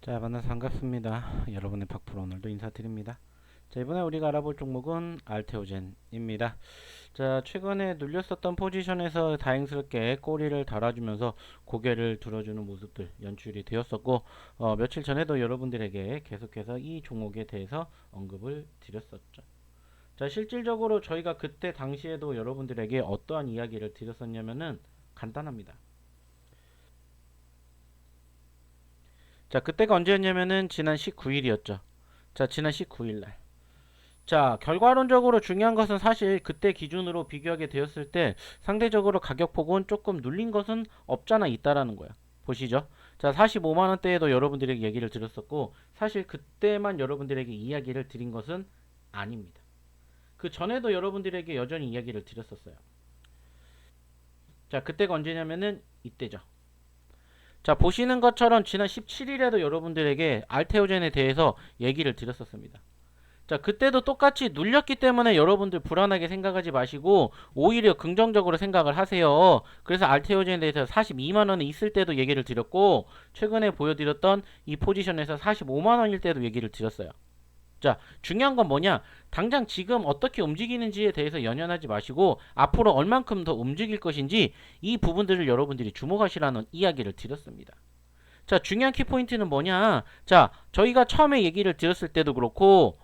자, 만나서 반갑습니다. 여러분의 박프로 오늘도 인사드립니다. 자, 이번에 우리가 알아볼 종목은 알테오젠입니다. 자, 최근에 눌렸었던 포지션에서 다행스럽게 꼬리를 달아주면서 고개를 들어주는 모습들 연출이 되었었고, 며칠 전에도 여러분들에게 계속해서 이 종목에 대해서 언급을 드렸었죠. 자, 실질적으로 저희가 그때 당시에도 여러분들에게 어떠한 이야기를 드렸었냐면은 간단합니다. 자, 그때가 언제였냐면은 지난 19일이었죠. 자, 지난 19일 날. 자, 결과론적으로 중요한 것은 사실 그때 기준으로 비교하게 되었을 때 상대적으로 가격폭은 조금 눌린 것은 없잖아 있다라는 거야. 보시죠. 자, 45만원대에도 여러분들에게 얘기를 드렸었고, 사실 그때만 여러분들에게 이야기를 드린 것은 아닙니다. 그 전에도 여러분들에게 여전히 이야기를 드렸었어요. 자, 그때가 언제냐면은 이때죠. 자, 보시는 것처럼 지난 17일에도 여러분들에게 알테오젠에 대해서 얘기를 드렸었습니다. 자, 그때도 똑같이 눌렸기 때문에 여러분들 불안하게 생각하지 마시고 오히려 긍정적으로 생각을 하세요. 그래서 알테오젠에 대해서 42만원에 있을 때도 얘기를 드렸고, 최근에 보여드렸던 이 포지션에서 45만원일 때도 얘기를 드렸어요. 자, 중요한 건 뭐냐? 당장 지금 어떻게 움직이는지에 대해서 연연하지 마시고 앞으로 얼만큼 더 움직일 것인지 이 부분들을 여러분들이 주목하시라는 이야기를 드렸습니다. 자, 중요한 키포인트는 뭐냐? 자, 저희가 처음에 얘기를 드렸을 때도 그렇고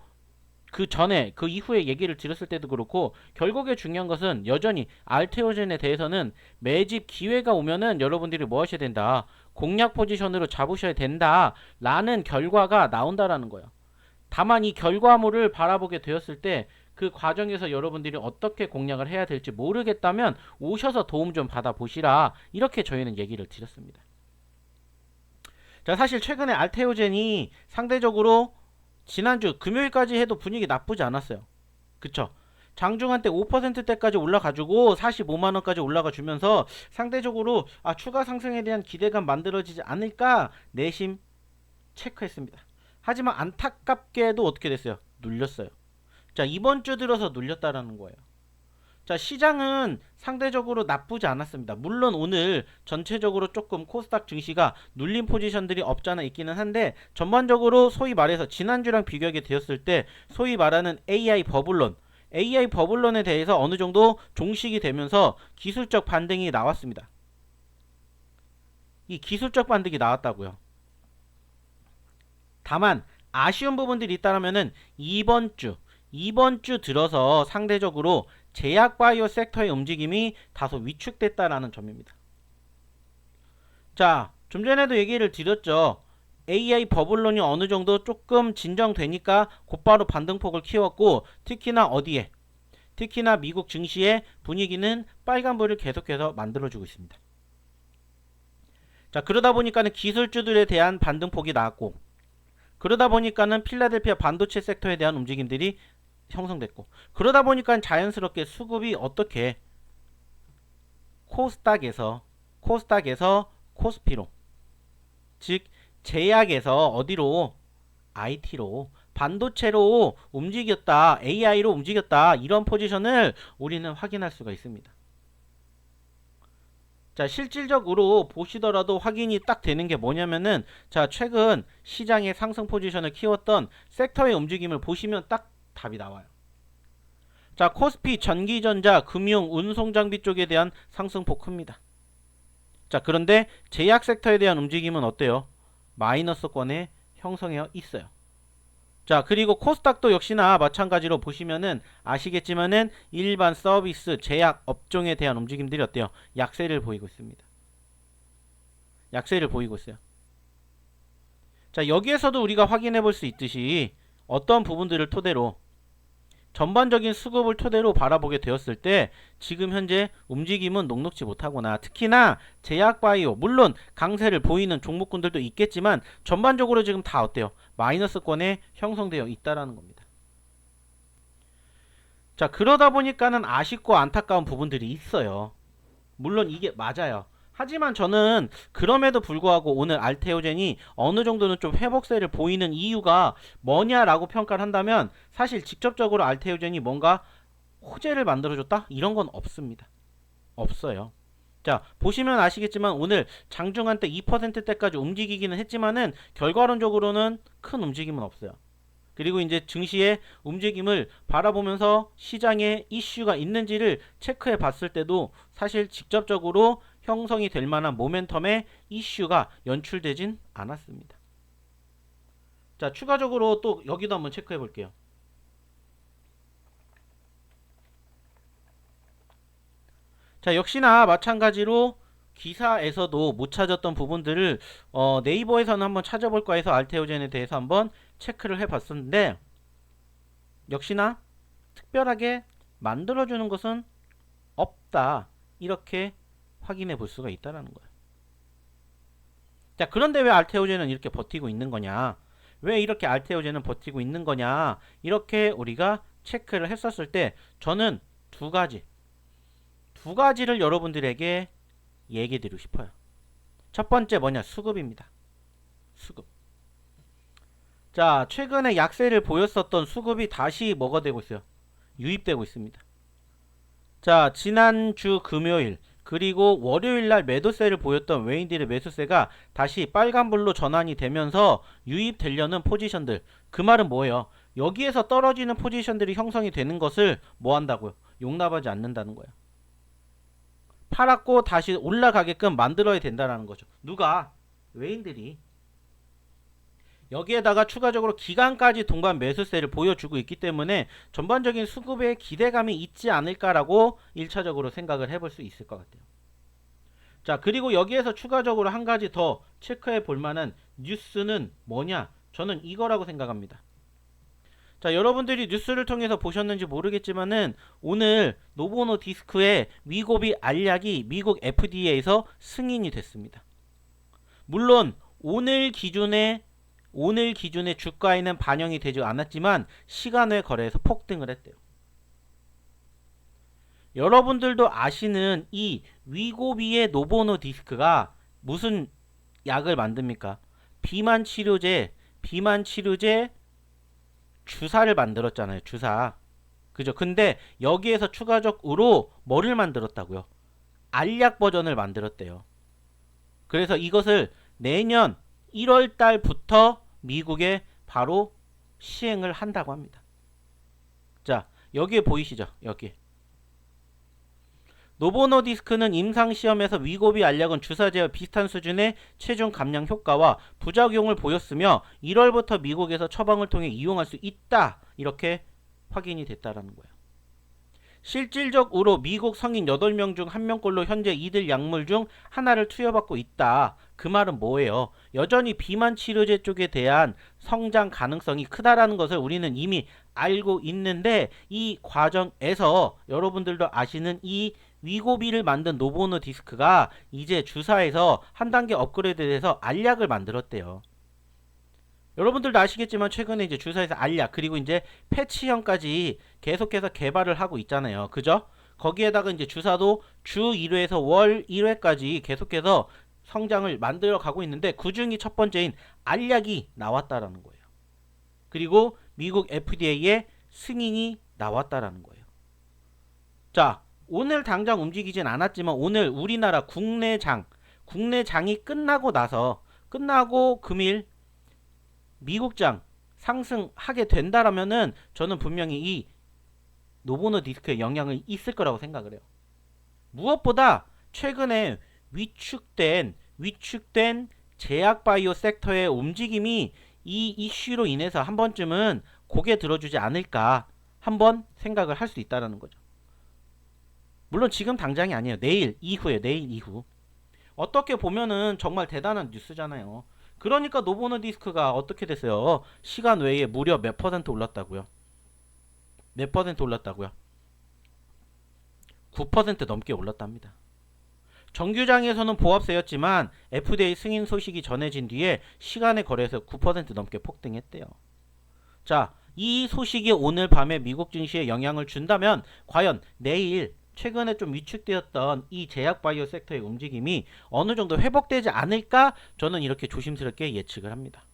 그 전에 그 이후에 얘기를 드렸을 때도 그렇고 결국에 중요한 것은 여전히 알테오젠에 대해서는 매집 기회가 오면은 여러분들이 뭐 하셔야 된다? 공략 포지션으로 잡으셔야 된다 라는 결과가 나온다라는 거예요. 다만 이 결과물을 바라보게 되었을 때 그 과정에서 여러분들이 어떻게 공략을 해야 될지 모르겠다면 오셔서 도움 좀 받아보시라, 이렇게 저희는 얘기를 드렸습니다. 자, 사실 최근에 알테오젠이 상대적으로 지난주 금요일까지 해도 분위기 나쁘지 않았어요. 그쵸? 장중한 때 5%대까지 올라가지고 45만원까지 올라가 주면서 상대적으로 추가 상승에 대한 기대감 만들어지지 않을까 내심 체크했습니다. 하지만 안타깝게도 어떻게 됐어요? 눌렸어요. 자, 이번 주 들어서 눌렸다라는 거예요. 자, 시장은 상대적으로 나쁘지 않았습니다. 물론 오늘 전체적으로 조금 코스닥 증시가 눌린 포지션들이 없잖아 있기는 한데, 전반적으로 소위 말해서 지난주랑 비교하게 되었을 때 소위 말하는 AI 버블론에 대해서 어느 정도 종식이 되면서 기술적 반등이 나왔습니다. 이 기술적 반등이 나왔다고요. 다만 아쉬운 부분들이 있다면은 이번 주 들어서 상대적으로 제약바이오 섹터의 움직임이 다소 위축됐다라는 점입니다. 자, 좀 전에도 얘기를 드렸죠. AI 버블론이 어느 정도 조금 진정되니까 곧바로 반등폭을 키웠고, 특히나 미국 증시의 분위기는 빨간불을 계속해서 만들어주고 있습니다. 자, 그러다 보니까는 기술주들에 대한 반등폭이 나왔고, 그러다 보니까는 필라델피아 반도체 섹터에 대한 움직임들이 형성됐고, 그러다 보니까 자연스럽게 수급이 어떻게 코스닥에서 코스피로, 즉 제약에서 어디로, IT로, 반도체로 움직였다, AI로 움직였다, 이런 포지션을 우리는 확인할 수가 있습니다. 자, 실질적으로 보시더라도 확인이 딱 되는 게 뭐냐면은, 자, 최근 시장의 상승 포지션을 키웠던 섹터의 움직임을 보시면 딱 답이 나와요. 자, 코스피, 전기전자, 금융, 운송장비 쪽에 대한 상승폭 큽니다. 자, 그런데 제약 섹터에 대한 움직임은 어때요? 마이너스권에 형성해 있어요. 자, 그리고 코스닥도 역시나 마찬가지로 보시면은 아시겠지만은 일반 서비스, 제약 업종에 대한 움직임들이 어때요? 약세를 보이고 있습니다. 약세를 보이고 있어요. 자, 여기에서도 우리가 확인해 볼 수 있듯이 어떤 부분들을 토대로 전반적인 수급을 토대로 바라보게 되었을 때 지금 현재 움직임은 녹록지 못하거나, 특히나 제약바이오, 물론 강세를 보이는 종목군들도 있겠지만 전반적으로 지금 다 어때요? 마이너스권에 형성되어 있다라는 겁니다. 자, 그러다 보니까는 아쉽고 안타까운 부분들이 있어요. 물론 이게 맞아요. 하지만 저는 그럼에도 불구하고 오늘 알테오젠이 어느 정도는 좀 회복세를 보이는 이유가 뭐냐라고 평가를 한다면, 사실 직접적으로 알테오젠이 뭔가 호재를 만들어줬다? 이런 건 없습니다. 없어요. 자, 보시면 아시겠지만 오늘 장중한 때 2%대까지 움직이기는 했지만은 결과론적으로는 큰 움직임은 없어요. 그리고 이제 증시의 움직임을 바라보면서 시장에 이슈가 있는지를 체크해 봤을 때도 사실 직접적으로 형성이 될 만한 모멘텀의 이슈가 연출되진 않았습니다. 자, 추가적으로 또 여기도 한번 체크해 볼게요. 자, 역시나 마찬가지로 기사에서도 못 찾았던 부분들을 네이버에서는 한번 찾아볼까 해서 알테오젠에 대해서 한번 체크를 해 봤었는데, 역시나 특별하게 만들어주는 것은 없다, 이렇게 확인해 볼 수가 있다라는 거예요. 자, 그런데 왜 알테오젠은 이렇게 버티고 있는 거냐, 왜 이렇게 알테오젠은 버티고 있는 거냐, 이렇게 우리가 체크를 했었을 때 저는 두 가지를 여러분들에게 얘기 드리고 싶어요. 첫 번째 뭐냐, 수급입니다. 수급. 자, 최근에 약세를 보였었던 수급이 다시 뭐가 되고 있어요? 유입되고 있습니다. 자, 지난주 금요일 그리고 월요일날 매도세를 보였던 외인들의 매수세가 다시 빨간불로 전환이 되면서 유입되려는 포지션들, 그 말은 뭐예요? 여기에서 떨어지는 포지션들이 형성이 되는 것을 뭐 한다고요? 용납하지 않는다는 거예요. 팔았고 다시 올라가게끔 만들어야 된다는 거죠. 누가? 외인들이. 여기에다가 추가적으로 기간까지 동반 매수세를 보여주고 있기 때문에 전반적인 수급에 기대감이 있지 않을까라고 1차적으로 생각을 해볼 수 있을 것 같아요. 자, 그리고 여기에서 추가적으로 한 가지 더 체크해 볼 만한 뉴스는 뭐냐? 저는 이거라고 생각합니다. 자, 여러분들이 뉴스를 통해서 보셨는지 모르겠지만은 오늘 노보노디스크의 위고비 알약이 미국 FDA에서 승인이 됐습니다. 물론 오늘 기준에 주가에는 반영이 되지 않았지만 시간 외 거래에서 폭등을 했대요. 여러분들도 아시는 이 위고비의 노보노디스크가 무슨 약을 만듭니까? 비만 치료제 주사를 만들었잖아요. 주사. 그죠? 근데 여기에서 추가적으로 뭐를 만들었다고요? 알약 버전을 만들었대요. 그래서 이것을 내년 1월 달부터 미국에 바로 시행을 한다고 합니다. 자, 여기에 보이시죠? 여기. 노보노디스크는 임상시험에서 위고비 알약은 주사제와 비슷한 수준의 체중 감량 효과와 부작용을 보였으며 1월부터 미국에서 처방을 통해 이용할 수 있다, 이렇게 확인이 됐다라는 거예요. 실질적으로 미국 성인 8명 중 1명꼴로 현재 이들 약물 중 하나를 투여받고 있다. 그 말은 뭐예요? 여전히 비만 치료제 쪽에 대한 성장 가능성이 크다라는 것을 우리는 이미 알고 있는데, 이 과정에서 여러분들도 아시는 이 위고비를 만든 노보노디스크가 이제 주사에서 한 단계 업그레이드돼서 알약을 만들었대요. 여러분들도 아시겠지만 최근에 이제 주사에서 알약 그리고 이제 패치형까지 계속해서 개발을 하고 있잖아요. 그죠? 거기에다가 이제 주사도 주 1회에서 월 1회까지 계속해서 성장을 만들어 가고 있는데, 그 중이 첫 번째인 알약이 나왔다라는 거예요. 그리고 미국 FDA의 승인이 나왔다라는 거예요. 자, 오늘 당장 움직이진 않았지만 오늘 우리나라 국내장이 끝나고 금일 미국장 상승하게 된다라면은 저는 분명히 이 노보노디스크에 영향이 있을 거라고 생각을 해요. 무엇보다 최근에 위축된 제약바이오 섹터의 움직임이 이 이슈로 인해서 한 번쯤은 고개 들어주지 않을까 한번 생각을 할 수 있다는 거죠. 물론 지금 당장이 아니에요. 내일 이후. 어떻게 보면은 정말 대단한 뉴스잖아요. 그러니까 노보노디스크가 어떻게 됐어요? 시간 외에 무려 몇 퍼센트 올랐다고요? 몇 퍼센트 올랐다고요? 9% 넘게 올랐답니다. 정규장에서는 보합세였지만 FDA 승인 소식이 전해진 뒤에 시간의 거래에서 9% 넘게 폭등했대요. 자, 이 소식이 오늘 밤에 미국 증시에 영향을 준다면 과연 내일 최근에 좀 위축되었던 이 제약바이오 섹터의 움직임이 어느 정도 회복되지 않을까, 저는 이렇게 조심스럽게 예측을 합니다.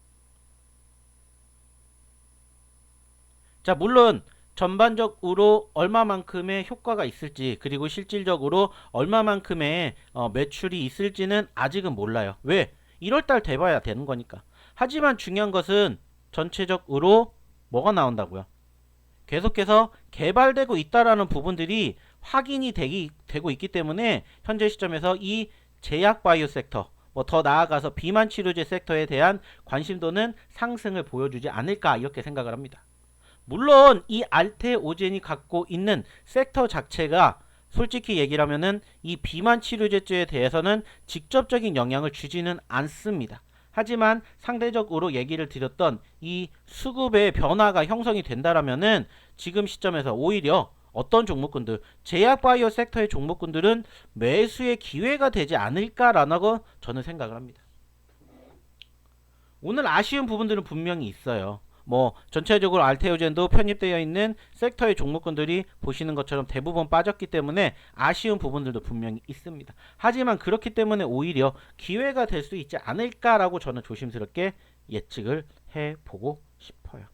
자, 물론 전반적으로 얼마만큼의 효과가 있을지 그리고 실질적으로 얼마만큼의 매출이 있을지는 아직은 몰라요. 왜? 1월달 돼봐야 되는 거니까. 하지만 중요한 것은 전체적으로 뭐가 나온다고요? 계속해서 개발되고 있다라는 부분들이 확인이 되고 있기 때문에 현재 시점에서 이 제약 바이오 섹터, 뭐 더 나아가서 비만 치료제 섹터에 대한 관심도는 상승을 보여주지 않을까 이렇게 생각을 합니다. 물론 이 알테오젠이 갖고 있는 섹터 자체가 솔직히 얘기를 하면은 이 비만 치료제에 대해서는 직접적인 영향을 주지는 않습니다. 하지만 상대적으로 얘기를 드렸던 이 수급의 변화가 형성이 된다라면은 지금 시점에서 오히려 어떤 종목군들, 제약 바이오 섹터의 종목군들은 매수의 기회가 되지 않을까라고 저는 생각을 합니다. 오늘 아쉬운 부분들은 분명히 있어요. 뭐 전체적으로 알테오젠도 편입되어 있는 섹터의 종목군들이 보시는 것처럼 대부분 빠졌기 때문에 아쉬운 부분들도 분명히 있습니다. 하지만 그렇기 때문에 오히려 기회가 될 수 있지 않을까라고 저는 조심스럽게 예측을 해보고 싶어요.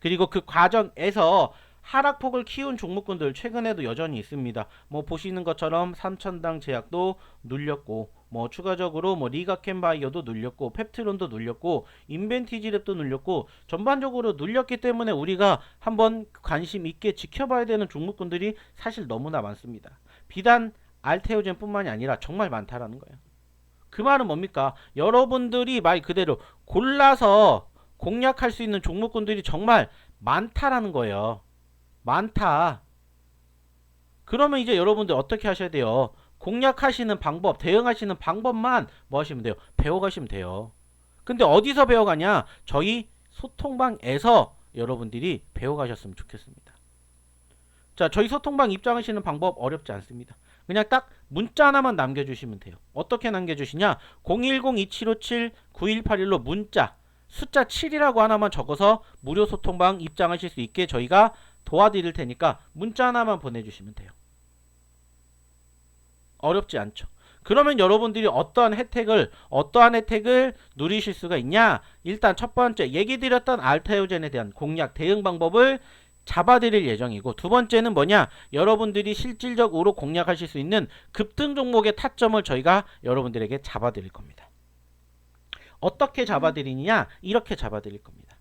그리고 그 과정에서 하락폭을 키운 종목군들 최근에도 여전히 있습니다. 뭐 보시는 것처럼 삼천당 제약도 눌렸고, 뭐 추가적으로 뭐 리가켄바이오도 눌렸고, 펩트론도 눌렸고, 인벤티지랩도 눌렸고, 전반적으로 눌렸기 때문에 우리가 한번 관심 있게 지켜봐야 되는 종목군들이 사실 너무나 많습니다. 비단 알테오젠뿐만이 아니라 정말 많다라는 거예요. 그 말은 뭡니까? 여러분들이 말 그대로 골라서 공략할 수 있는 종목군들이 정말 많다라는 거예요. 많다. 그러면 이제 여러분들 어떻게 하셔야 돼요? 공략하시는 방법, 대응하시는 방법만 뭐 하시면 돼요? 배워가시면 돼요. 근데 어디서 배워가냐? 저희 소통방에서 여러분들이 배워가셨으면 좋겠습니다. 자, 저희 소통방 입장하시는 방법 어렵지 않습니다. 그냥 딱 문자 하나만 남겨주시면 돼요. 어떻게 남겨주시냐? 010-2757-9181로 문자 숫자 7이라고 하나만 적어서 무료 소통방 입장하실 수 있게 저희가 도와드릴 테니까 문자 하나만 보내주시면 돼요. 어렵지 않죠. 그러면 여러분들이 어떠한 혜택을 누리실 수가 있냐? 일단 첫 번째 얘기 드렸던 알테오젠에 대한 공략 대응 방법을 잡아드릴 예정이고, 두 번째는 뭐냐? 여러분들이 실질적으로 공략하실 수 있는 급등 종목의 타점을 저희가 여러분들에게 잡아드릴 겁니다. 어떻게 잡아드리느냐? 이렇게 잡아드릴 겁니다.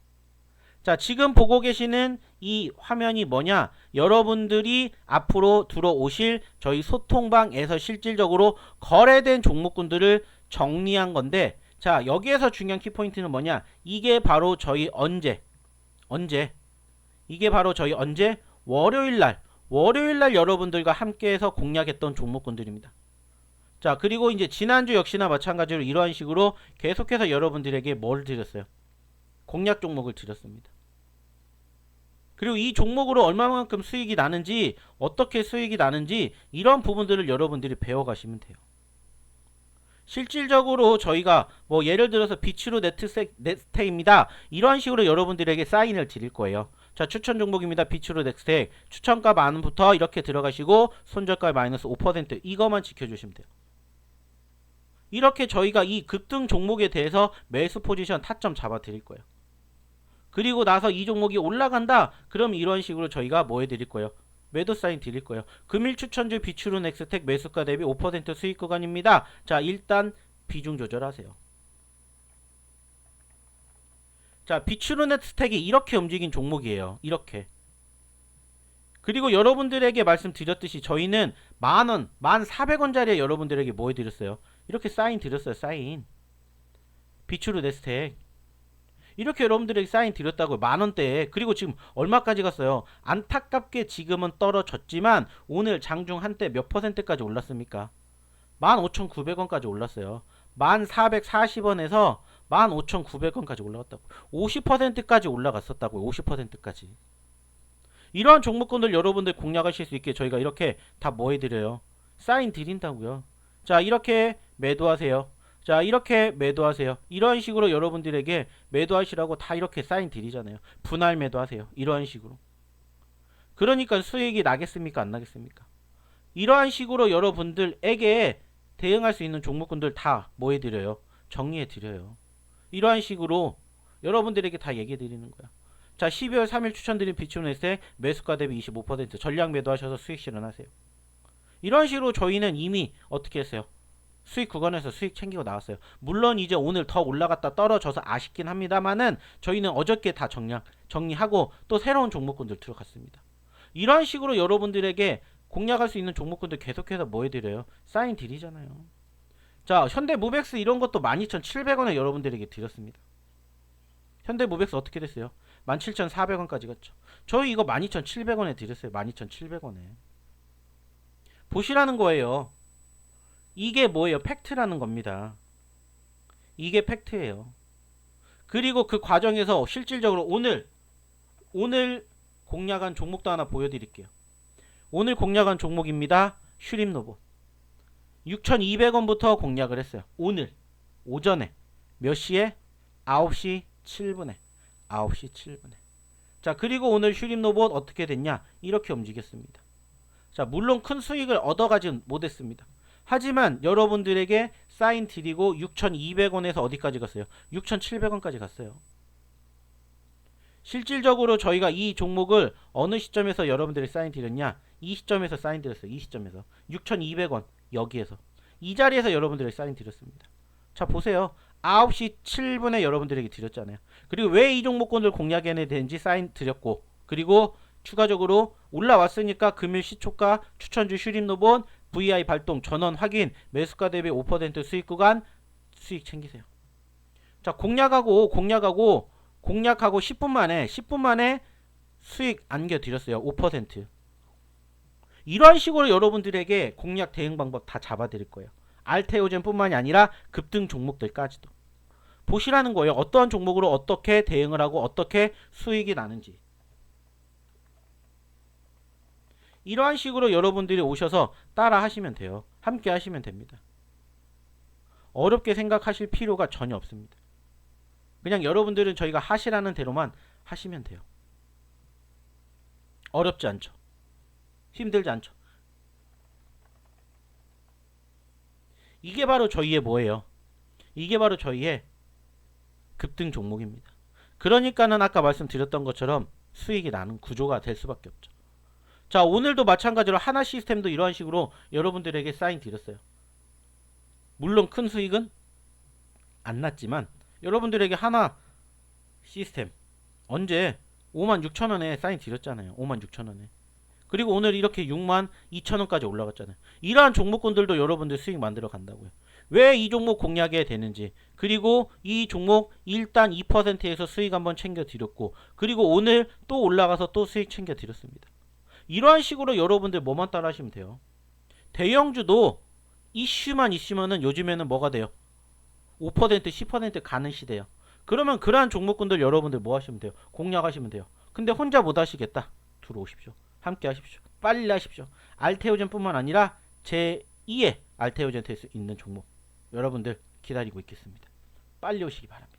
자, 지금 보고 계시는 이 화면이 뭐냐? 여러분들이 앞으로 들어오실 저희 소통방에서 실질적으로 거래된 종목군들을 정리한 건데, 자, 여기에서 중요한 키포인트는 뭐냐? 이게 바로 저희 이게 바로 저희 월요일날 여러분들과 함께해서 공략했던 종목군들입니다. 자, 그리고 이제 지난주 역시나 마찬가지로 이러한 식으로 계속해서 여러분들에게 뭘 드렸어요? 공략 종목을 드렸습니다. 그리고 이 종목으로 얼마만큼 수익이 나는지, 어떻게 수익이 나는지 이런 부분들을 여러분들이 배워가시면 돼요. 실질적으로 저희가 뭐 예를 들어서 비추로 넥스텍입니다. 이런 식으로 여러분들에게 사인을 드릴 거예요. 자, 추천 종목입니다. 비추로 넥스텍. 추천가 만부터 이렇게 들어가시고 손절가 마이너스 5% 이거만 지켜주시면 돼요. 이렇게 저희가 이 급등 종목에 대해서 매수 포지션 타점 잡아 드릴 거예요. 그리고 나서 이 종목이 올라간다. 그럼 이런 식으로 저희가 뭐 해드릴 거예요? 매도 사인 드릴 거예요. 금일 추천주 비추로 넥스텍 매수가 대비 5% 수익 구간입니다. 자, 일단 비중 조절하세요. 자, 비추로 넥스텍이 이렇게 움직인 종목이에요. 이렇게. 그리고 여러분들에게 말씀드렸듯이 저희는 만원, 1,400원짜리에 여러분들에게 뭐 해드렸어요? 이렇게 사인 드렸어요. 사인. 비추로 넥스텍. 이렇게 여러분들에게 사인 드렸다고요. 만원대에. 그리고 지금 얼마까지 갔어요? 안타깝게 지금은 떨어졌지만 오늘 장중 한때 몇 %까지 올랐습니까? 15,900원까지 올랐어요. 1,440원에서 15,900원까지 올라갔다고. 50%까지 올라갔었다고요. 50%까지. 이러한 종목군들 여러분들 공략하실 수 있게 저희가 이렇게 다 뭐 해드려요? 사인 드린다고요. 자, 이렇게 매도하세요. 자, 이렇게 매도하세요. 이런 식으로 여러분들에게 매도하시라고 다 이렇게 사인 드리잖아요. 분할 매도하세요. 이러한 식으로. 그러니까 수익이 나겠습니까? 안 나겠습니까? 이러한 식으로 여러분들에게 대응할 수 있는 종목군들 다 뭐 해드려요? 정리해드려요. 이러한 식으로 여러분들에게 다 얘기해드리는 거야. 자, 12월 3일 추천드린 비추넷의 매수가 대비 25% 전량 매도하셔서 수익 실현하세요. 이런 식으로 저희는 이미 어떻게 했어요? 수익 구간에서 수익 챙기고 나왔어요. 물론 이제 오늘 더 올라갔다 떨어져서 아쉽긴 합니다만은 저희는 어저께 다 정리하고 또 새로운 종목군들 들어갔습니다. 이런 식으로 여러분들에게 공략할 수 있는 종목군들 계속해서 뭐 해드려요? 사인 드리잖아요. 자, 현대무벡스 이런 것도 12,700원에 여러분들에게 드렸습니다. 현대무벡스 어떻게 됐어요? 17,400원까지 갔죠. 저희 이거 12,700원에 드렸어요. 12,700원에. 보시라는 거예요. 이게 뭐예요? 팩트라는 겁니다. 이게 팩트예요. 그리고 그 과정에서 실질적으로 오늘 공략한 종목도 하나 보여드릴게요. 오늘 공략한 종목입니다. 슈림로봇 6,200원부터 공략을 했어요. 오늘 오전에 몇 시에? 9시 7분에 9시 7분에. 자, 그리고 오늘 슈림로봇 어떻게 됐냐? 이렇게 움직였습니다. 자, 물론 큰 수익을 얻어가진 못했습니다. 하지만 여러분들에게 사인 드리고 6,200원에서 어디까지 갔어요? 6,700원까지 갔어요. 실질적으로 저희가 이 종목을 어느 시점에서 여러분들이 사인 드렸냐? 이 시점에서 사인 드렸어요. 이 시점에서 6,200원 여기에서 이 자리에서 여러분들에게 사인 드렸습니다. 자, 보세요. 9시 7분에 여러분들에게 드렸잖아요. 그리고 왜 이 종목군을 공략해야 되는지 사인 드렸고, 그리고 추가적으로 올라왔으니까 금일 시초가 추천주 슈림로봇 VI 발동 전원 확인 매수가 대비 5% 수익 구간 수익 챙기세요. 자, 공략하고 10분 만에 수익 안겨드렸어요. 5%. 이런 식으로 여러분들에게 공략 대응 방법 다 잡아드릴 거예요. 알테오젠 뿐만이 아니라 급등 종목들까지도. 보시라는 거예요. 어떠한 종목으로 어떻게 대응을 하고 어떻게 수익이 나는지. 이러한 식으로 여러분들이 오셔서 따라 하시면 돼요. 함께 하시면 됩니다. 어렵게 생각하실 필요가 전혀 없습니다. 그냥 여러분들은 저희가 하시라는 대로만 하시면 돼요. 어렵지 않죠. 힘들지 않죠. 이게 바로 저희의 뭐예요? 이게 바로 저희의 급등 종목입니다. 그러니까는 아까 말씀드렸던 것처럼 수익이 나는 구조가 될 수밖에 없죠. 자, 오늘도 마찬가지로 하나 시스템도 이러한 식으로 여러분들에게 사인 드렸어요. 물론 큰 수익은 안 났지만 여러분들에게 하나 시스템 언제 56,000원에 사인 드렸잖아요. 56,000원에. 그리고 오늘 이렇게 62,000원까지 올라갔잖아요. 이러한 종목군들도 여러분들 수익 만들어 간다고요. 왜 이 종목 공략해야 되는지, 그리고 이 종목 일단 2%에서 수익 한번 챙겨 드렸고, 그리고 오늘 또 올라가서 또 수익 챙겨 드렸습니다. 이러한 식으로 여러분들 뭐만 따라 하시면 돼요. 대형주도 이슈만 있으면은 요즘에는 뭐가 돼요? 5% 10% 가는 시대예요. 그러면 그러한 종목군들 여러분들 뭐 하시면 돼요? 공략하시면 돼요. 근데 혼자 못 하시겠다. 들어오십시오. 함께 하십시오. 빨리 하십시오. 알테오젠 뿐만 아니라 제2의 알테오젠 될 수 있는 종목 여러분들 기다리고 있겠습니다. 빨리 오시기 바랍니다.